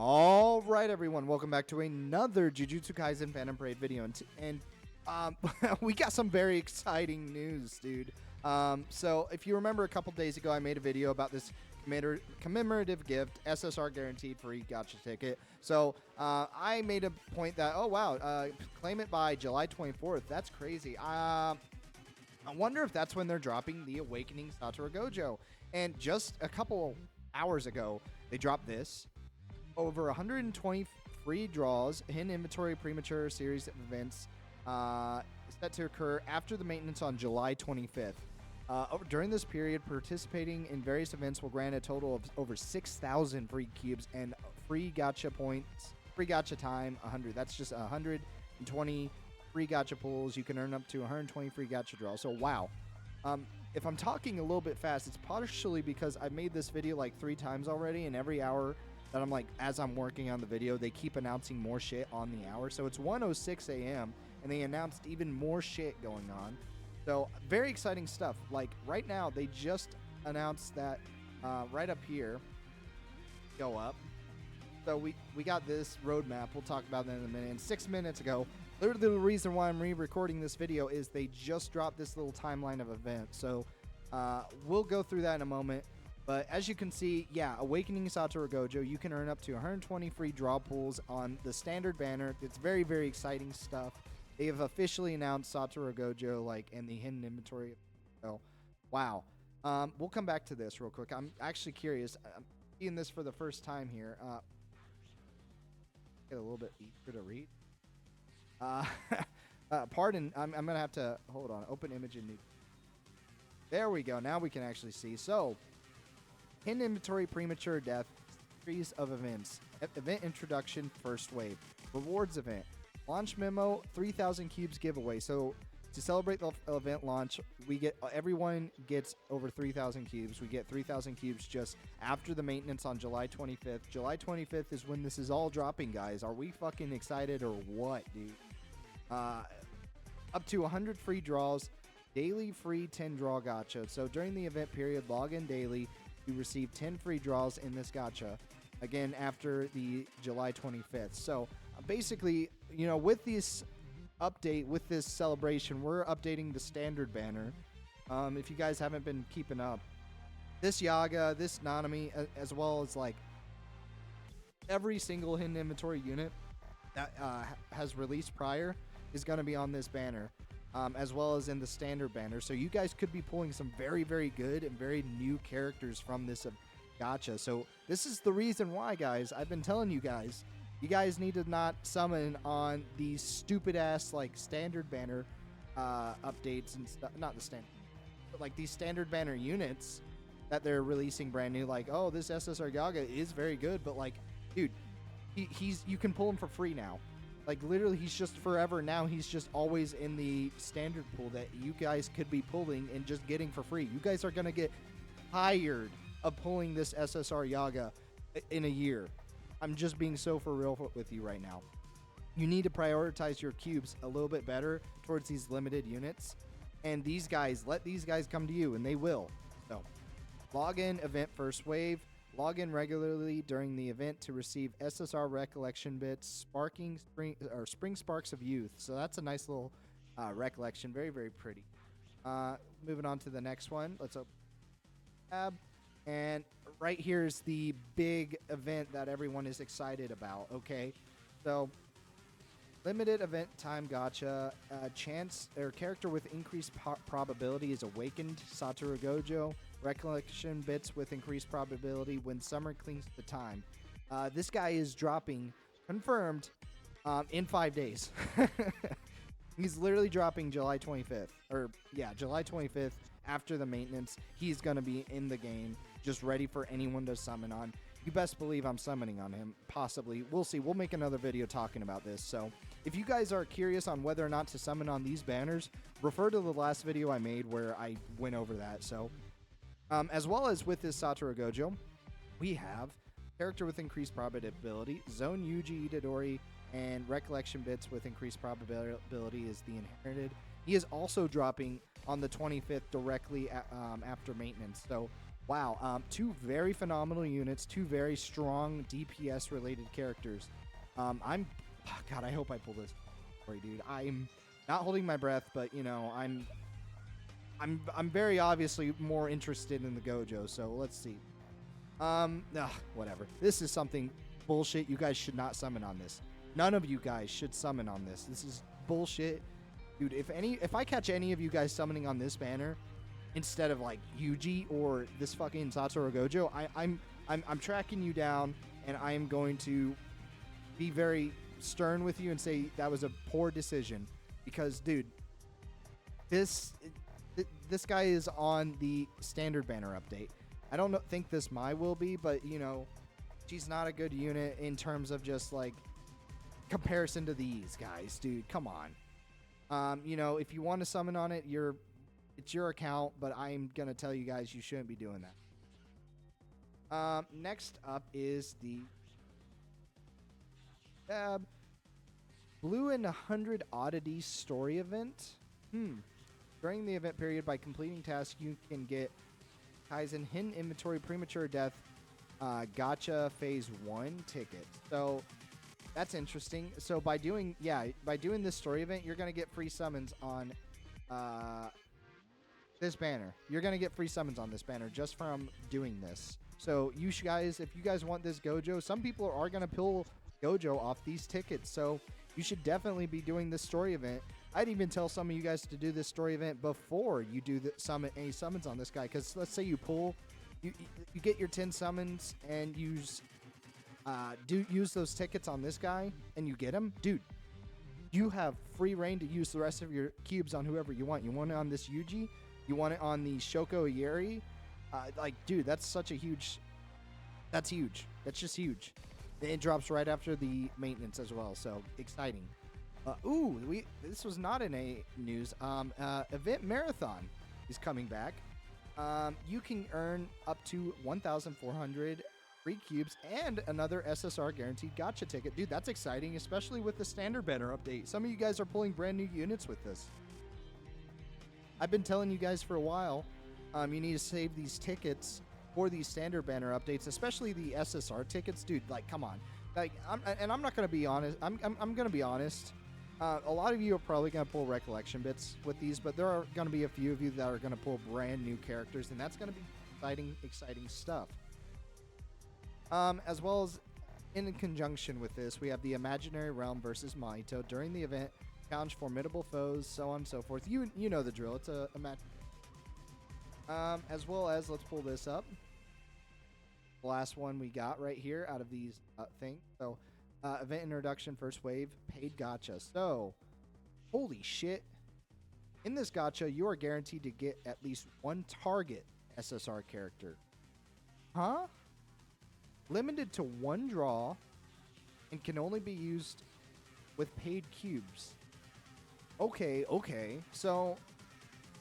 All right, everyone, welcome back to another Jujutsu Kaisen Phantom Parade video, and we got some very exciting news, dude. So if you remember a couple days ago, I made a video about this commemorative gift, SSR guaranteed free gotcha ticket. So I made a point that, oh wow, claim it by July 24th. That's crazy. I wonder if that's when they're dropping the Awakening Satoru Gojo. And just a couple hours ago, they dropped this. Over 120 free draws, hidden inventory, premature series of events set to occur after the maintenance on July 25th. During this period, participating in various events will grant a total of over 6,000 free cubes and free gacha points, free gacha time, 100. That's just 120 free gacha pulls. You can earn up to 120 free gacha draws. So, wow. If I'm talking a little bit fast, it's partially because I made this video like 3 times already, and every hour that I'm like, as I'm working on the video, they keep announcing more shit on the hour. So it's 1:06 a.m. and they announced even more shit going on. So very exciting stuff. Like right now, they just announced that right up here, go up. So we got this roadmap. We'll talk about that in a minute. And 6 minutes ago, literally the reason why I'm re-recording this video is they just dropped this little timeline of events. So we'll go through that in a moment. But as you can see, yeah, Awakening Satoru Gojo, you can earn up to 120 free draw pools on the standard banner. It's very, very exciting stuff. They have officially announced Satoru Gojo, like, in the hidden inventory. So, wow. We'll come back to this real quick. I'm actually curious. I'm seeing this for the first time here. Get a little bit easier to read. Pardon, I'm going to have to, hold on, open image in new. There we go. Now we can actually see. So, hidden inventory, premature death, series of events, event introduction, first wave, rewards event, launch memo, 3,000 cubes giveaway. So to celebrate the event launch, everyone gets over 3,000 cubes. We get 3,000 cubes just after the maintenance on July 25th. July 25th is when this is all dropping, guys. Are we fucking excited or what, dude? Up to 100 free draws, daily free 10 draw gacha. So during the event period, log in daily. You receive 10 free draws in this gacha, again, after the July 25th. So, basically, you know, with this update, with this celebration, we're updating the standard banner. If you guys haven't been keeping up, this Yaga, this Nanami, as well as, like, every single hidden inventory unit that has released prior is going to be on this banner. As well as in the standard banner. So you guys could be pulling some very, very good and very new characters from this gacha. So this is the reason why, guys. I've been telling you guys need to not summon on these stupid-ass, like, standard banner updates and stuff. Not the standard, but, like, these standard banner units that they're releasing brand new. Like, oh, this SSR Yaga is very good, but, like, dude, you can pull him for free now. Like, literally, he's just forever now. He's just always in the standard pool that you guys could be pulling and just getting for free. You guys are going to get tired of pulling this SSR Yaga in a year. I'm just being so for real with you right now. You need to prioritize your cubes a little bit better towards these limited units. And these guys, let these guys come to you, and they will. So, log in, event first wave. Log in regularly during the event to receive SSR recollection bits, spring sparks of youth. So that's a nice little recollection. Very, very pretty. Moving on to the next one. Let's open tab. And right here is the big event that everyone is excited about. Okay. So limited event time gacha. Chance or character with increased probability is awakened. Satoru Gojo. Recollection bits with increased probability when summer clings to time. This guy is dropping, confirmed, in 5 days. He's literally dropping July 25th. Or, yeah, July 25th after the maintenance. He's going to be in the game, just ready for anyone to summon on. You best believe I'm summoning on him, possibly. We'll see. We'll make another video talking about this. So, if you guys are curious on whether or not to summon on these banners, refer to the last video I made where I went over that. So, as well as with this Satoru Gojo, we have character with increased probability, Zone Yuji Itadori, and recollection bits with increased probability is the inherited. He is also dropping on the 25th directly after maintenance. So Wow, two very phenomenal units, two very strong DPS related characters. God, I hope I pull this. Sorry, dude. I'm not holding my breath, but you know, I'm very obviously more interested in the GOJO. So let's see. Whatever. This is something bullshit. You guys should not summon on this. None of you guys should summon on this. This is bullshit, dude. If I catch any of you guys summoning on this banner instead of like Yuji or this fucking Satoru Gojo, I'm tracking you down, and I am going to be very stern with you and say that was a poor decision, because dude, this guy is on the standard banner update. I don't think this Mai will be, but you know, she's not a good unit in terms of just like comparison to these guys, dude. Come on. You know, if you want to summon on it, it's your account, but I'm gonna tell you guys you shouldn't be doing that. Next up is the Blue and 100 Oddities story event. During the event period, by completing tasks, you can get Kaisen Hidden Inventory Premature Death Gacha Phase 1 ticket. So that's interesting. So by doing this story event, you're going to get free summons on this banner. You're going to get free summons on this banner just from doing this. So you guys, if you guys want this GOJO, some people are going to pull GOJO off these tickets. So you should definitely be doing this story event. I'd even tell some of you guys to do this story event before you do any summons on this guy. Because let's say you pull, you get your 10 summons and use those tickets on this guy, and you get him, dude. You have free reign to use the rest of your cubes on whoever you want. You want it on this Yuji, you want it on the Shoko Yeri. Like, dude, that's such a huge. That's huge. That's just huge. It drops right after the maintenance as well. So exciting. This was not in a news. Event Marathon is coming back. You can earn up to 1,400 free cubes and another SSR guaranteed gacha ticket. Dude, that's exciting, especially with the standard banner update. Some of you guys are pulling brand new units with this. I've been telling you guys for a while, you need to save these tickets for these standard banner updates, especially the SSR tickets. Dude, like, come on. Like, I'm not going to be honest. I'm going to be honest. A lot of you are probably going to pull recollection bits with these, but there are going to be a few of you that are going to pull brand new characters, and that's going to be exciting stuff. As well as in conjunction with this, we have the Imaginary Realm versus Mahito. During the event, challenge formidable foes, so on and so forth. You know the drill. It's a match. As well as, let's pull this up. The last one we got right here out of these things. So, event introduction, first wave, paid gacha. So, holy shit. In this gacha, you are guaranteed to get at least one target SSR character. Huh? Limited to one draw and can only be used with paid cubes. Okay. So,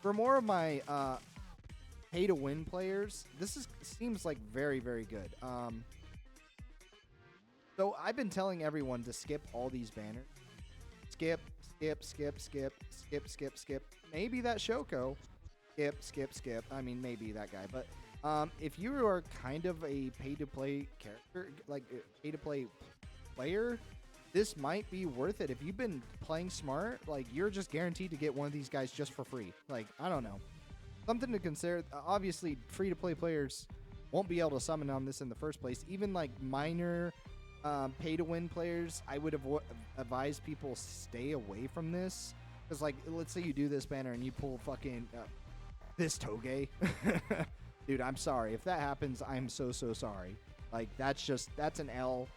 for more of my pay-to-win players, this seems like very, very good. So I've been telling everyone to skip all these banners. Skip. Maybe that Shoko. Skip. I mean, maybe that guy. But if you are kind of a pay-to-play character, like pay-to-play player, this might be worth it. If you've been playing smart, like, you're just guaranteed to get one of these guys just for free. Like, I don't know. Something to consider. Obviously, free-to-play players won't be able to summon on this in the first place. Even, like, minor pay-to-win players, I would advise people stay away from this. Because, like, let's say you do this banner and you pull fucking this Toge. Dude, I'm sorry. If that happens, I'm so sorry. Like, that's an L.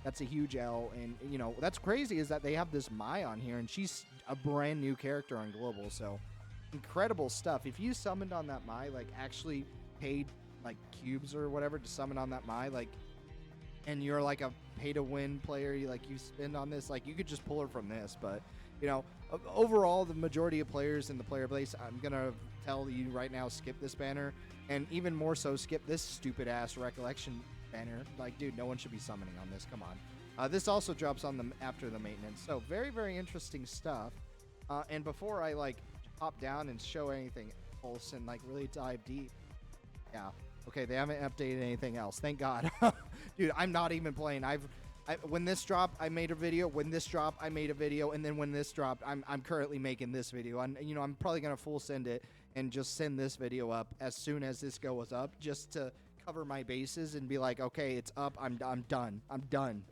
That's a huge L. And, you know, that's crazy is that they have this Mai on here, and she's a brand new character on Global. So, incredible stuff. If you summoned on that Mai, like, actually paid, like, cubes or whatever to summon on that Mai, like, and you're, like, a pay-to-win player, you spend on this, like, you could just pull her from this. But, you know, overall, the majority of players in the player base, I'm going to tell you right now, skip this banner. And even more so, skip this stupid-ass recollection banner. Like, dude, no one should be summoning on this. Come on. This also drops on them after the maintenance. So, very, very interesting stuff. And before I, like, hop down and show anything else and, like, really dive deep. Yeah. Okay, they haven't updated anything else. Thank God. Dude, I'm not even playing. When this dropped, I made a video. When this dropped, I made a video. And then when this dropped, I'm currently making this video. And, you know, I'm probably going to full send it and just send this video up as soon as this goes up, just to cover my bases and be like, okay, it's up. I'm done. I'm done.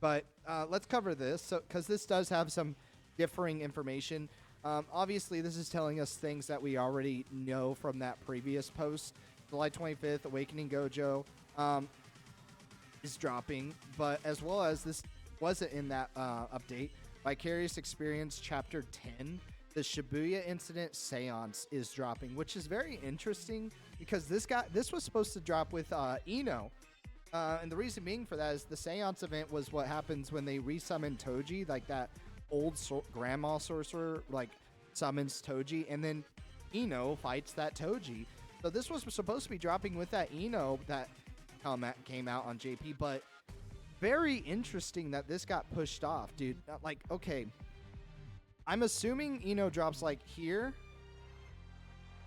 But let's cover this, because this does have some differing information. Obviously, this is telling us things that we already know from that previous post. July 25th, Awakening GOJO is dropping, but as well as this wasn't in that update, Vicarious Experience Chapter 10, the Shibuya Incident Seance is dropping, which is very interesting because this was supposed to drop with Ino. And the reason being for that is the Seance event was what happens when they resummon Toji, like that old grandma sorcerer, like summons Toji, and then Ino fights that Toji. So this was supposed to be dropping with that Ino that came out on JP, but very interesting that this got pushed off, dude. Like, okay, I'm assuming Ino drops like here,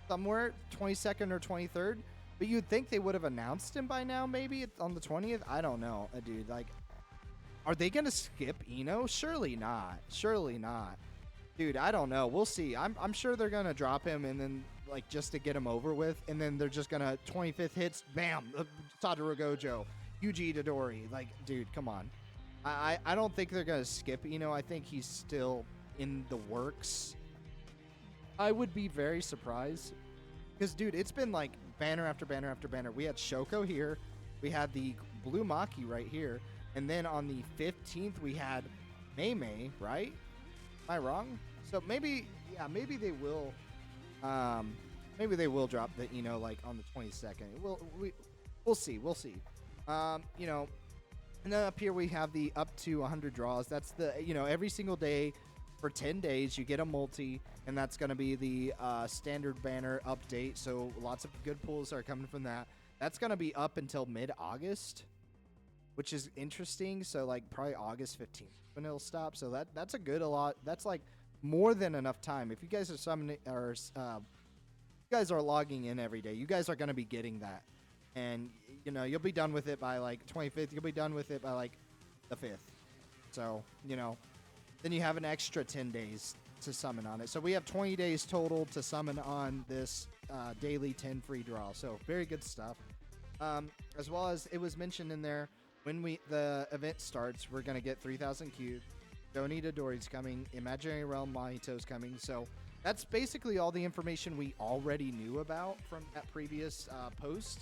somewhere, 22nd or 23rd, but you'd think they would have announced him by now, maybe on the 20th. I don't know, dude. Like, are they gonna skip Ino? Surely not. Surely not, dude. I don't know. We'll see. I'm sure they're gonna drop him and then, like, just to get him over with, and then they're just gonna 25th hits, bam, Satoru Gojo, Yuji Itadori. Like, dude, come on. I don't think they're gonna skip Ino. I think he's still in the works. I would be very surprised, because, dude, it's been like banner after banner after banner. We had Shoko here, we had the Blue Maki right here, and then on the 15th we had Mei, right? Am I wrong? So maybe, yeah, maybe they will. Maybe they will drop the Ino like on the 22nd. We'll see. We'll see. You know, and then up here we have the up to 100 draws. That's the, you know, every single day for 10 days you get a multi, and that's going to be the standard banner update. So lots of good pulls are coming from that. That's going to be up until mid-August, which is interesting. So like probably August 15th when it'll stop. So that's a good lot. That's like more than enough time. If you guys are summoning, or you guys are logging in every day, you guys are going to be getting that. And, you know, you'll be done with it by like 25th. You'll be done with it by like the 5th. So, you know, then you have an extra 10 days to summon on it. So we have 20 days total to summon on this daily 10 free draw. So very good stuff. As well as it was mentioned in there, when the event starts, we're going to get 3,000 cubes. Doni Dodori's coming. Imaginary Realm Mahito's coming. So that's basically all the information we already knew about from that previous post.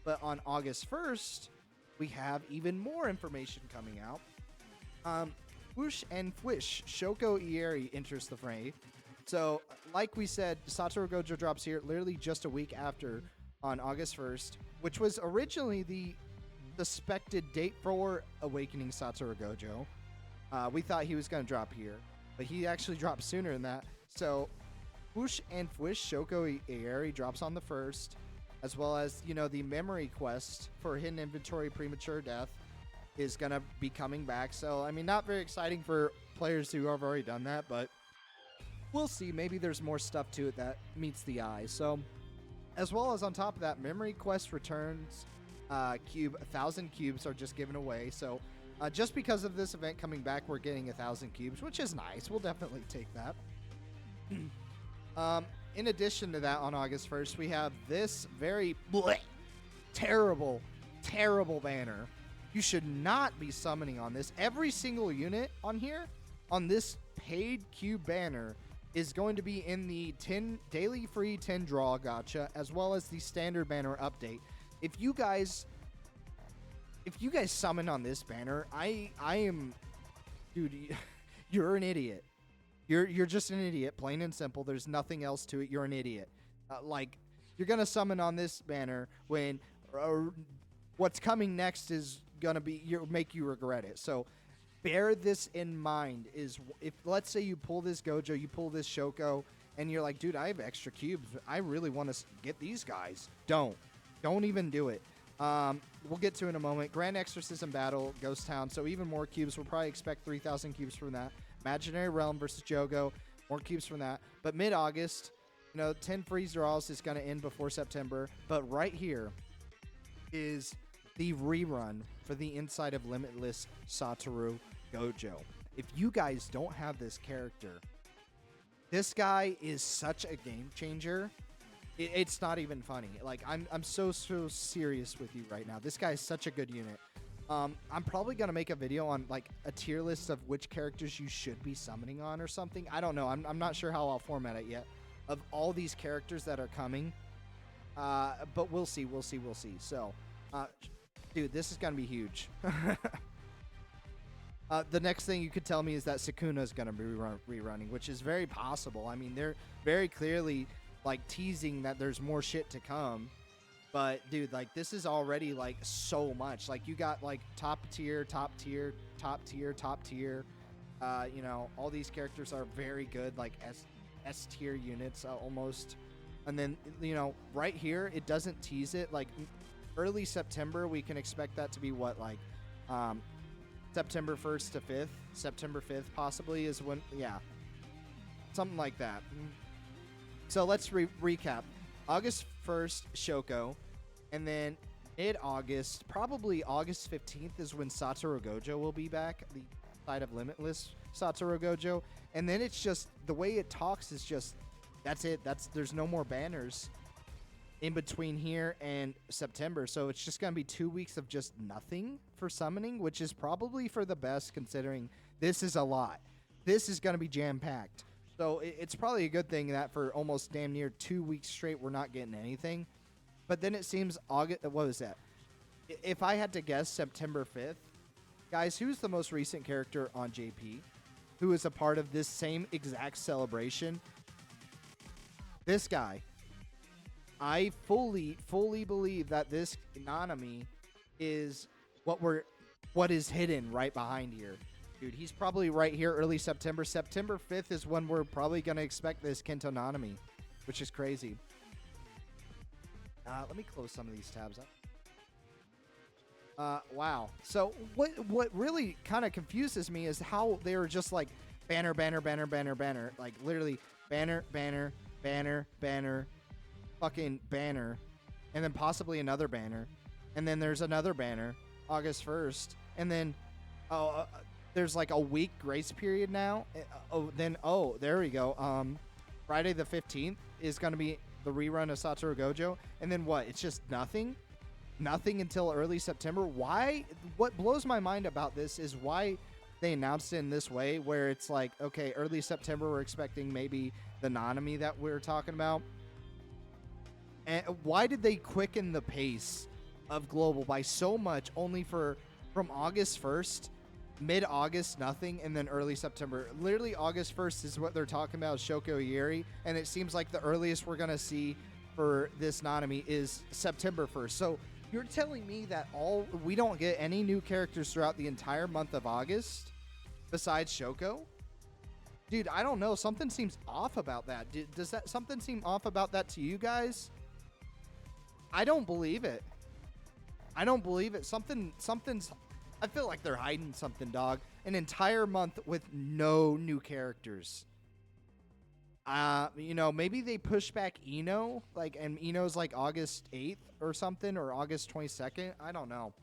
But on August 1st, we have even more information coming out. Whoosh and Fwish, Shoko Ieri enters the fray. So, like we said, Satoru Gojo drops here literally just a week after on August 1st, which was originally the suspected date for Awakening Satoru Gojo. We thought he was going to drop here, but he actually dropped sooner than that. So, Whoosh and Fwish, Shoko Ieri drops on the 1st, as well as, you know, the memory quest for Hidden Inventory Premature Death is going to be coming back. So, I mean, not very exciting for players who have already done that, but we'll see. Maybe there's more stuff to it that meets the eye. So, as well as on top of that, memory quest returns. 1,000 cubes are just given away. So, just because of this event coming back, we're getting 1,000 cubes, which is nice. We'll definitely take that. In addition to that, on August 1st, we have this very terrible banner. You should not be summoning on this. Every single unit on here, on this paid cube banner, is going to be in the 10 daily free 10 draw gacha, as well as the standard banner update. If you guys summon on this banner, I am, dude, you're an idiot. You're just an idiot, plain and simple. There's nothing else to it. You're an idiot. Like, you're gonna summon on this banner when what's coming next is gonna make you regret it. So bear this in mind. Is if let's say you pull this Gojo, you pull this Shoko, and you're like, dude, I have extra cubes. I really want to get these guys. Don't even do it. We'll get to in a moment. Grand Exorcism Battle, Ghost Town. So even more cubes. We'll probably expect 3,000 cubes from that. Imaginary Realm versus Jogo, more cubes from that. But mid-August, 10 free draws is going to end before September. But right here is the rerun for the Inside of Limitless Satoru Gojo. If you guys don't have this character, this guy is such a game changer. It's not even funny. Like, I'm so serious with you right now. This guy is such a good unit. I'm probably going to make a video on, like, a tier list of which characters you should be summoning on or something. I don't know. I'm not sure how I'll format it yet of all these characters that are coming. But we'll see. So, dude, this is going to be huge. The next thing you could tell me is that Sukuna is going to be rerunning, which is very possible. I mean, they're very clearly, like, teasing that there's more shit to come. But, dude, like, this is already, like, so much. Like, you got, like, top tier. All these characters are very good, like, S tier units almost. And then, right here, it doesn't tease it. Like, early September, we can expect that to be what, like, September 1st to 5th. September 5th possibly is when, yeah. Something like that. So let's recap. August 1st, Shoko. And then mid-August, probably August 15th is when Satoru Gojo will be back. The side of Limitless Satoru Gojo. And then it's just, the way it talks is just, that's it. There's no more banners in between here and September. So it's just going to be 2 weeks of just nothing for summoning, which is probably for the best considering this is a lot. This is going to be jam-packed. So it's probably a good thing that for almost damn near 2 weeks straight, we're not getting anything. But then it seems August, what was that? If I had to guess, September 5th. Guys, who's the most recent character on JP who is a part of this same exact celebration? This guy. I fully believe that this Nanami is what is hidden right behind here. Dude, he's probably right here early September. September 5th is when we're probably going to expect this Kento Nanami, which is crazy. Let me close some of these tabs up. Wow. So what really kind of confuses me is how they were just like banner. Like literally banner, fucking banner, and then possibly another banner, and then there's another banner August 1st, and then there's like a week grace period now. There we go. Friday the 15th is going to be the rerun of Satoru Gojo, and then what? It's just nothing until early September. Why? What blows my mind about this is why they announced it in this way, where it's like, okay, early September we're expecting maybe the Nanami that we're talking about. And why did they quicken the pace of Global by so much only from August 1st, mid-August, nothing, and then early September? Literally August 1st is what they're talking about, Shoko Yeri, and it seems like the earliest we're going to see for this Nanami is September 1st. So you're telling me that we don't get any new characters throughout the entire month of August besides Shoko? Dude, I don't know. Something seems off about that. Does that something seem off about that to you guys? I don't believe it. Something's. I feel like they're hiding something, dog. An entire month with no new characters. Maybe they push back Ino, and Ino's like August 8th or something, or August 22nd. I don't know.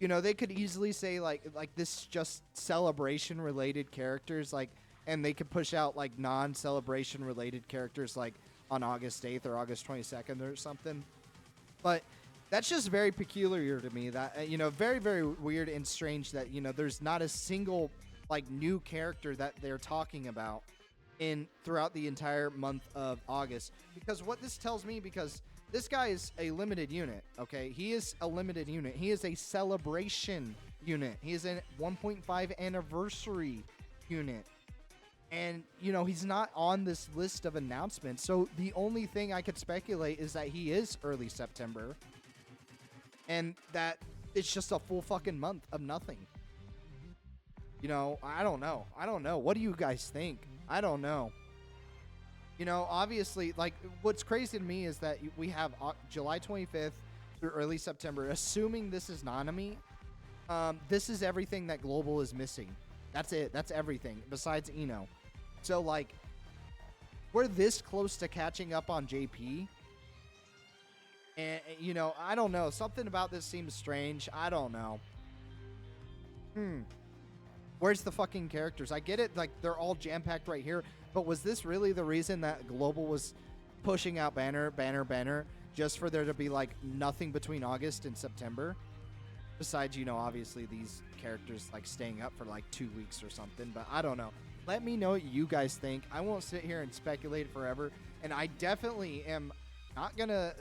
They could easily say like this just celebration related characters, and they could push out like non-celebration related characters like on August 8th or August 22nd or something. But that's just very peculiar to me. That very, very weird and strange that there's not a single like new character that they're talking about throughout the entire month of August. Because what this tells me, because this guy is a limited unit, okay? He is a limited unit. He is a celebration unit. He is a 1.5 anniversary unit. And, he's not on this list of announcements. So the only thing I could speculate is that he is early September. And that it's just a full fucking month of nothing. I don't know. What do you guys think? I don't know. Obviously, like, what's crazy to me is that we have July 25th through early September. Assuming this is Nanami, this is everything that Global is missing. That's it. That's everything besides Ino. So, like, we're this close to catching up on JP. And, you know, I don't know. Something about this seems strange. I don't know. Where's the fucking characters? I get it. Like, they're all jam-packed right here. But was this really the reason that Global was pushing out Banner, just for there to be, like, nothing between August and September? Besides, you know, obviously these characters, like, staying up for, like, 2 weeks or something. But I don't know. Let me know what you guys think. I won't sit here and speculate forever. And I definitely am not going to...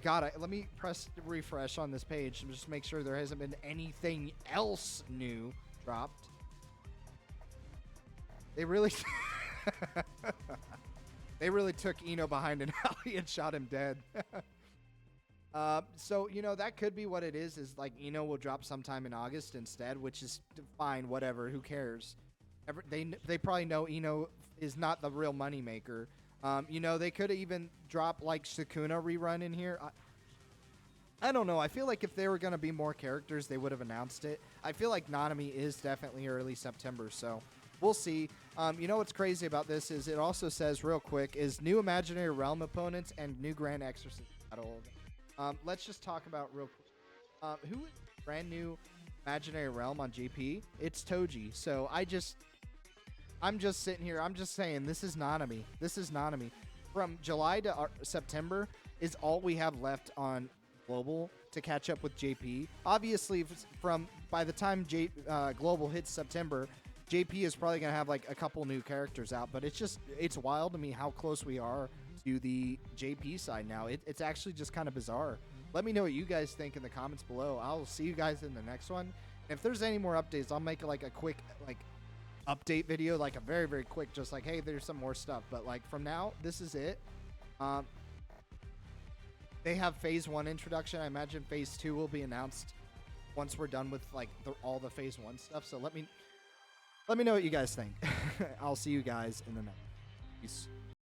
God, let me press refresh on this page and just make sure there hasn't been anything else new dropped. They really... they really took Ino behind an alley and shot him dead. So, you know, that could be what it is like Ino will drop sometime in August instead, which is fine, whatever, who cares? They probably know Ino is not the real moneymaker. You know, they could even drop, like, Sukuna rerun in here. I don't know. I feel like if there were going to be more characters, they would have announced it. I feel like Nanami is definitely early September, so we'll see. You know what's crazy about this is it also says, real quick, is new Imaginary Realm opponents and new Grand Exorcist battle. Let's just talk about real quick. Who is brand new Imaginary Realm on GP? It's Toji. So I'm just sitting here. I'm just saying, this is Nanami. This is Nanami. From July to September is all we have left on Global to catch up with JP. Obviously, by the time Global hits September, JP is probably going to have, like, a couple new characters out. But it's wild to me how close we are to the JP side now. It's actually just kind of bizarre. Let me know what you guys think in the comments below. I'll see you guys in the next one. If there's any more updates, I'll make, like, a quick, like, update video, like a very, very quick, just like, hey, there's some more stuff. But, like, from now, this is it. They have phase 1 introduction. I imagine phase 2 will be announced once we're done with, like, all the phase 1 stuff. So let me know what you guys think. I'll see you guys in the next. Peace.